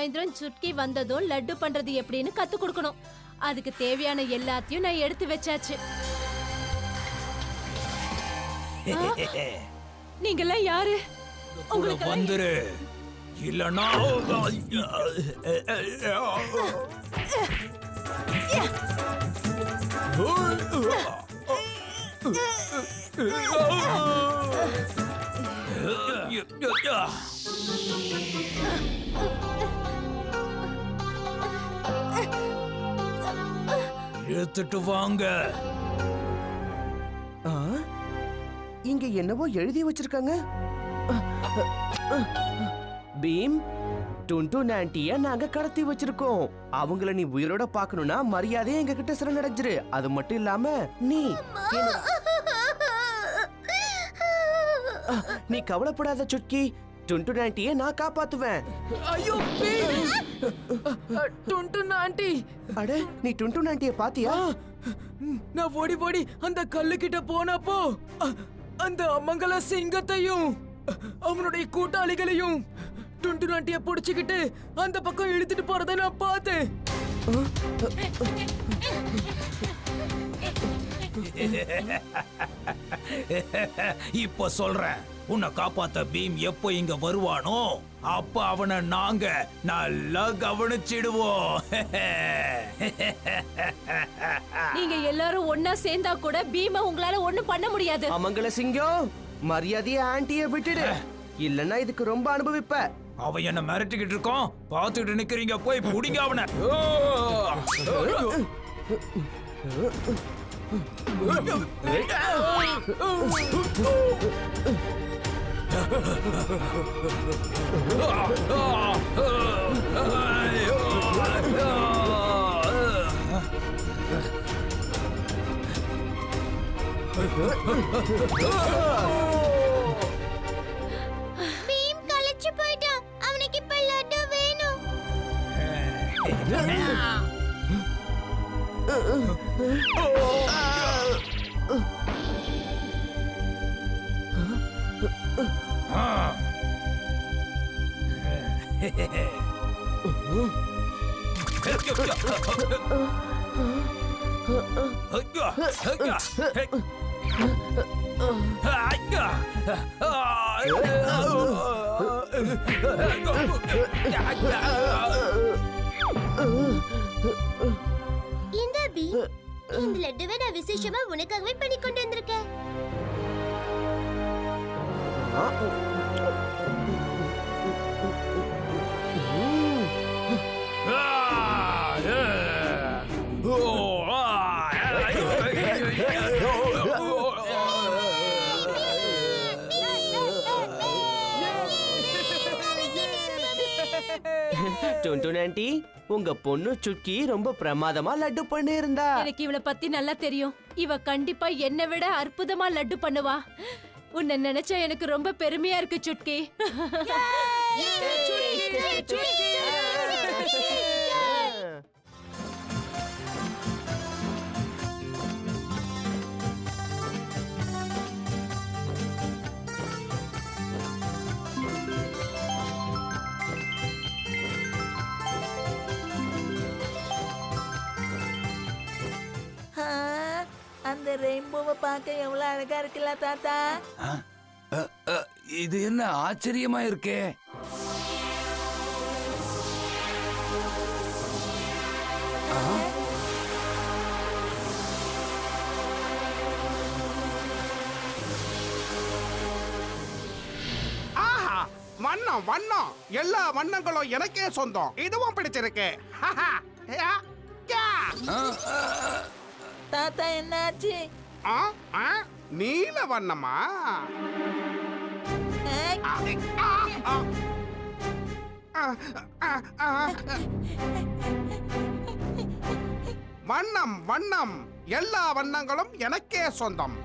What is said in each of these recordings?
சாயந்தரம் சுட்கி வந்ததும் லட்டு பண்றது எப்படின்னு கத்து கொடுக்கணும். அதுக்கு தேவையான எல்லாத்தையும் நான் எடுத்து வச்சாச்சு. நீங்கெல்லாம் யாரு? உங்களுக்கு வந்துரு, இல்லனா எடுத்துட்டு வாங்க. இங்க என்னவோ எழுதி வச்சிருக்காங்க. பீம், டுன்டுன் ஆன்ட்டிய நாங்க கடத்தி வச்சிருக்கோம். அவங்கள நீ உயிரோட பாக்கணும்னா மரியாதையா எங்க கிட்ட சரணடைஞ்சிரு. அது மட்டும் இல்லாம நீ கவலைப்படாத சுட்கி, டுன்டுன் ஆன்ட்டிய நான் காப்பாத்துவேன். ஐயோ டுன்டுன் ஆண்டி! அட, நீ டுன்டுன் ஆன்ட்டிய பாத்தியா? நான் ஓடி ஓடி அந்த கல்லு கிட்ட போனப்போ அந்த அமங்கல சிங்கத்தையும் அவனுடைய கூட்டாளிகளையும் டுன்டுன் ஆண்டிய புடிச்சுக்கிட்டு அந்த பக்கம் இழுத்துட்டு போறதை நான் பார்த்தேன். இப்ப சொல்றேன், உன்னை காப்பாத்த பீம் எப்போ இங்க வருவானோ அப்ப அவனை நாங்க நல்லா கவனிச்சிடுவோம். நீங்க எல்லாரும் ஒன்னா சேர்ந்தா கூட பீம உங்களால ஒண்ணும் பண்ண முடியாது. அமங்கல சிங்கம், மரியாதையா ஆன்ட்டிய விட்டுடு, இல்லன்னா இதுக்கு ரொம்ப அனுபவிப்ப. அவன் என்ன மிரட்டிக்கிட்டு இருக்கான், பார்த்துட்டு நிக்கிறீங்க, போய் புடிங்க அவனை. பீம் கலச்சு போயிட்டான். அவனுக்கு இப்ப லட்டு வேணும். இந்த பீம், இந்த லட்டுவை நான் விசேஷமா உனக்காகவே பண்ணி கொண்டு வந்திருக்கேன். டுன்டுன் ஆன்ட்டி, உங்க பொண்ணு சுட்கி ரொம்ப பிரமாதமா லட்டு பண்ணி இருந்தா. எனக்கு இவளை பத்தி நல்லா தெரியும். இவ கண்டிப்பா என்னை விட அற்புதமா லட்டு பண்ணுவா. உன்னை நினைச்சா எனக்கு ரொம்ப பெருமையா இருக்கு சுட்கி. அந்த ரெயின்போவை பார்க்க எவ்வளவு அழகா இருக்குல்ல தாத்தா? இது என்ன ஆச்சரியமா இருக்கே. ஆஹா, வண்ணம் வண்ணம், எல்லா வண்ணங்களும் எனக்கே சொந்தம். இதுவும் பிடிச்சிருக்கு. தாத்தா என்னாச்சு? நீல வண்ணமா? வண்ணம் வண்ணம், எல்லா வண்ணங்களும் எனக்கே சொந்தம்.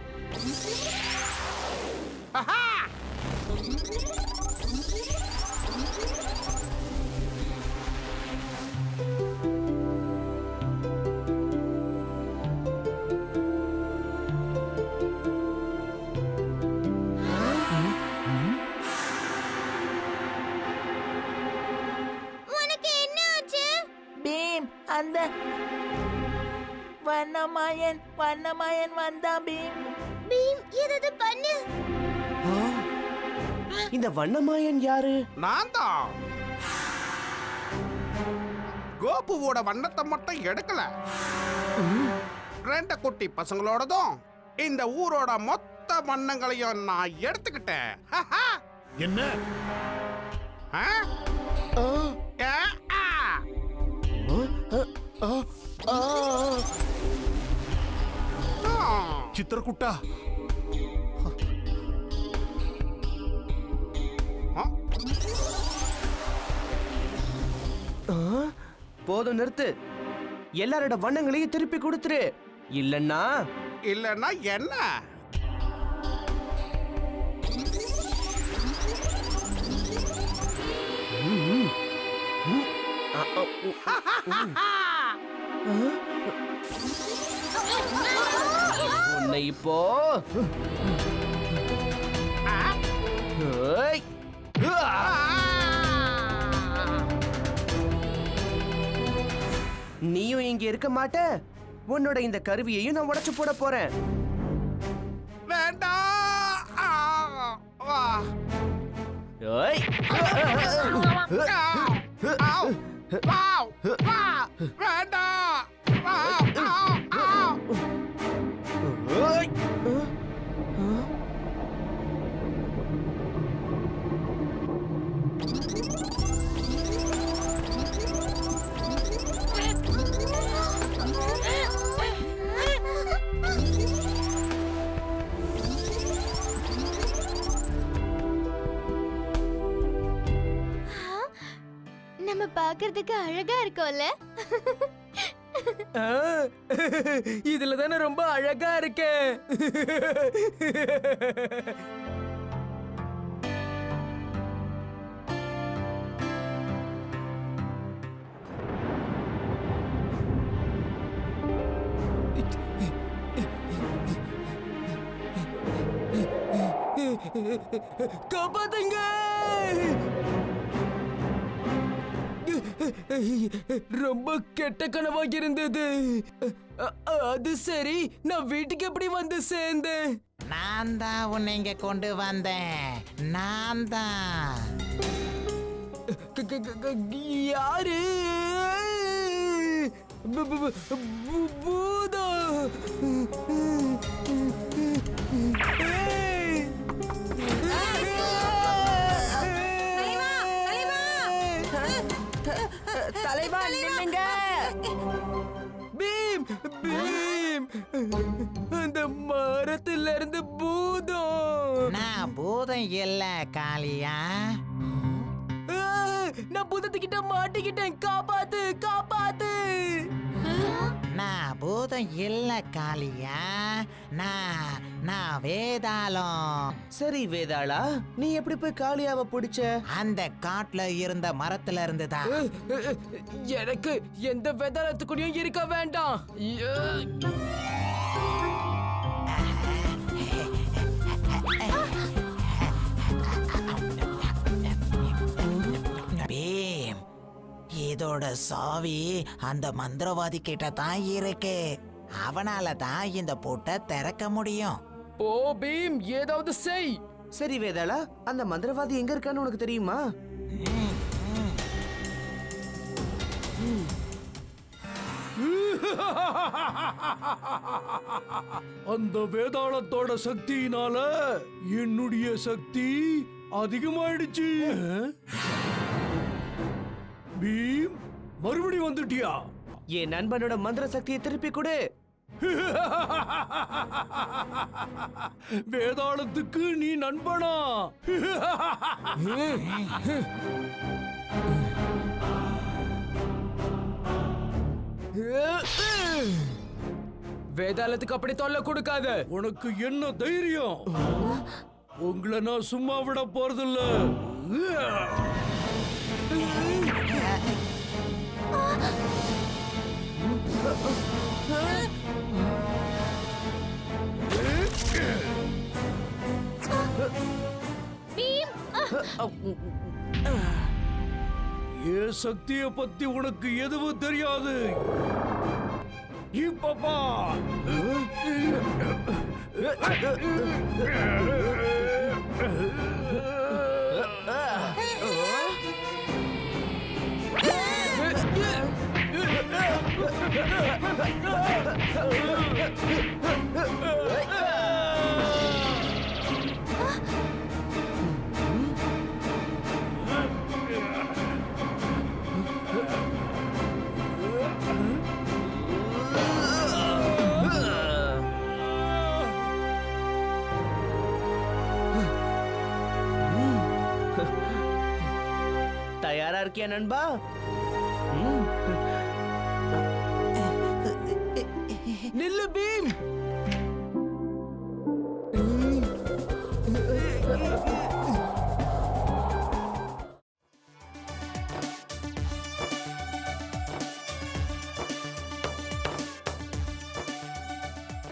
உனக்கு வண்ணமாயன் வந்தான் பீம். பீம் ஏதாவது பண்ணு. இந்த வண்ணமாயன் யாரு? நான் தான் கோபுவோட வண்ணத்தை மட்டும் எடுக்கல, 2 குட்டி பசங்களோடதும் இந்த ஊரோட மொத்த வண்ணங்களையும் நான் எடுத்துக்கிட்டேன். என்ன? ஆ? ஆ, ஆ. ஆ. சித்திரகுட்டா, போதும், நிறுத்து. எல்லாரோட வண்ணங்களையும் திருப்பி கொடுத்துரு, இல்லன்னா இல்லன்னா என்ன? உன்னை இப்போ ஏய். நீயும் இங்க இருக்க மாட்ட. உன்னோட இந்த கருவியையும் நான் உடைச்சு போட போறேன். வேண்டாம். ஆ. ஆ. ஏய். ஆவ். வாவ். வா. வேண்டாம். வாவ். ஆவ். ஆவ். ஏய். நம்ம பார்க்கிறதுக்கு அழகா இருக்கோம்ல. இதுல தானே ரொம்ப அழகா இருக்கு. காப்பாத்துங்க. ரொம்ப கெட்ட கனவா இருந்தது. அது சரி, நான் வீட்டுக்கு எப்படி வந்து சேர்ந்தேன்? நான் தான் உன்னை இங்க கொண்டு வந்தேன். நான் தான். யாரு? பூதம். தலைவா நில்லுங்க. பீம், பீம், அந்த மரத்துல இருந்து பூதம். நான் பூதம் இல்ல காளியா. நான் பூதத்துக்கிட்ட மாட்டிக்கிட்டேன். காப்பாத்து, காப்பாத்து. நான் பூதம் இல்ல காளியா. நான் வேதாளம். சரி வேதாளா, நீ எப்படி போய் காளியாவை பிடிச்ச? அந்த காட்டுல இருந்த மரத்துல இருந்து தான். எனக்கு எந்த வேதாளத்துக்குடியும் இருக்க வேண்டாம். பீம், இதோட சாவி அந்த மந்திரவாதி கிட்ட தான் இருக்கு. அவனால தான் இந்த பூட்டை திறக்க முடியும். ஓ பீம், ஏதாவது செய். சரி வேதாளா, அந்த மந்திரவாதி எங்க இருக்கான்னு உனக்கு தெரியுமா? அந்த வேதாளத்தோட சக்தியினால என்னுடைய சக்தி அதிகமாயிடுச்சு. பீம், மறுபடி வந்துட்டியா? என் நண்பனோட மந்திர சக்தியை திருப்பி கொடு. வேதாளத்துக்கு நீ நண்பனா? வேதாளத்துக்கு அப்படி தொல்லை கொடுக்காத. உனக்கு என்ன தைரியம்? உங்களை நான் சும்மா விட போறதில்ல. என் சக்தியை பத்தி உனக்கு எதுவும் தெரியாது. இப்ப பார். தயாரா இருக்கியா நண்பா? நில்லு பீம்.